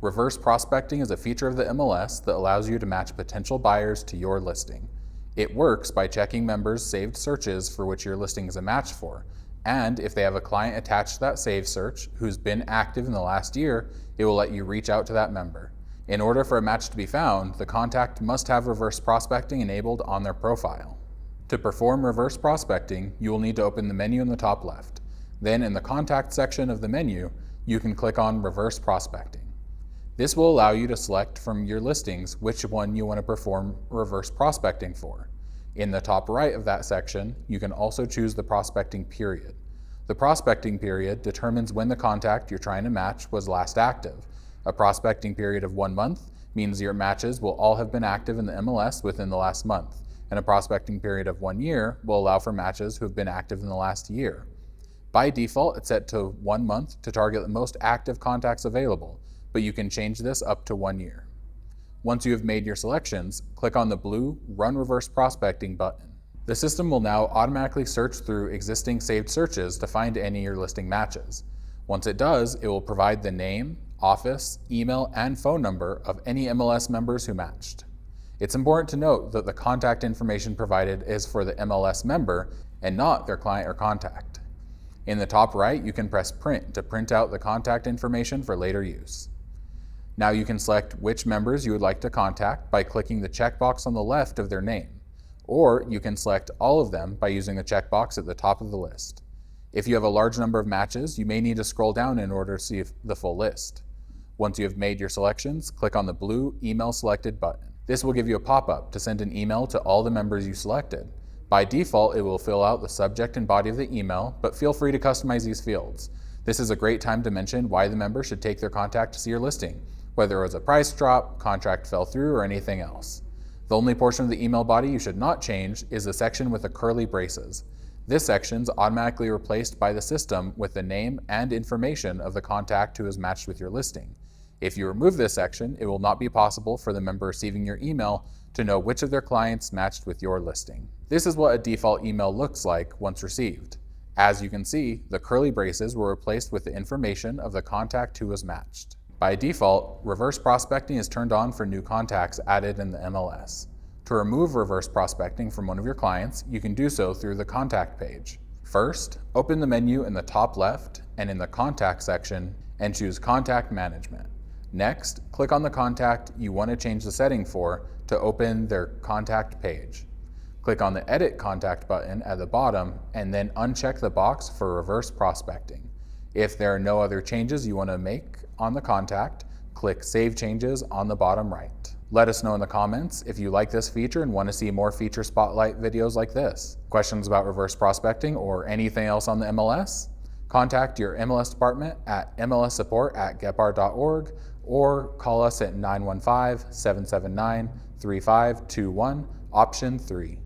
Reverse prospecting is a feature of the MLS that allows you to match potential buyers to your listing. It works by checking members' saved searches for which your listing is a match for, and if they have a client attached to that saved search who's been active in the last year, it will let you reach out to that member. In order for a match to be found, the contact must have reverse prospecting enabled on their profile. To perform reverse prospecting, you will need to open the menu in the top left. Then in the contact section of the menu, you can click on Reverse Prospecting. This will allow you to select from your listings which one you want to perform reverse prospecting for. In the top right of that section, you can also choose the prospecting period. The prospecting period determines when the contact you're trying to match was last active. A prospecting period of 1 month means your matches will all have been active in the MLS within the last month, and a prospecting period of 1 year will allow for matches who have been active in the last year. By default, it's set to 1 month to target the most active contacts available, but you can change this up to 1 year. Once you have made your selections, click on the blue Run Reverse Prospecting button. The system will now automatically search through existing saved searches to find any of your listing matches. Once it does, it will provide the name, office, email, and phone number of any MLS members who matched. It's important to note that the contact information provided is for the MLS member and not their client or contact. In the top right, you can press Print to print out the contact information for later use. Now you can select which members you would like to contact by clicking the checkbox on the left of their name, or you can select all of them by using the checkbox at the top of the list. If you have a large number of matches, you may need to scroll down in order to see the full list. Once you have made your selections, click on the blue Email Selected button. This will give you a pop-up to send an email to all the members you selected. By default, it will fill out the subject and body of the email, but feel free to customize these fields. This is a great time to mention why the member should take their contact to see your listing, whether it was a price drop, contract fell through, or anything else. The only portion of the email body you should not change is the section with the curly braces. This section is automatically replaced by the system with the name and information of the contact who is matched with your listing. If you remove this section, it will not be possible for the member receiving your email to know which of their clients matched with your listing. This is what a default email looks like once received. As you can see, the curly braces were replaced with the information of the contact who was matched. By default, reverse prospecting is turned on for new contacts added in the MLS. To remove reverse prospecting from one of your clients, you can do so through the Contact page. First, open the menu in the top left and in the Contact section and choose Contact Management. Next, click on the contact you want to change the setting for to open their Contact page. Click on the Edit Contact button at the bottom and then uncheck the box for reverse prospecting. If there are no other changes you want to make on the contact, click Save Changes on the bottom right. Let us know in the comments if you like this feature and want to see more feature spotlight videos like this. Questions about reverse prospecting or anything else on the MLS? Contact your MLS department at mlssupport@getbar.org or call us at 915-779-3521, option 3.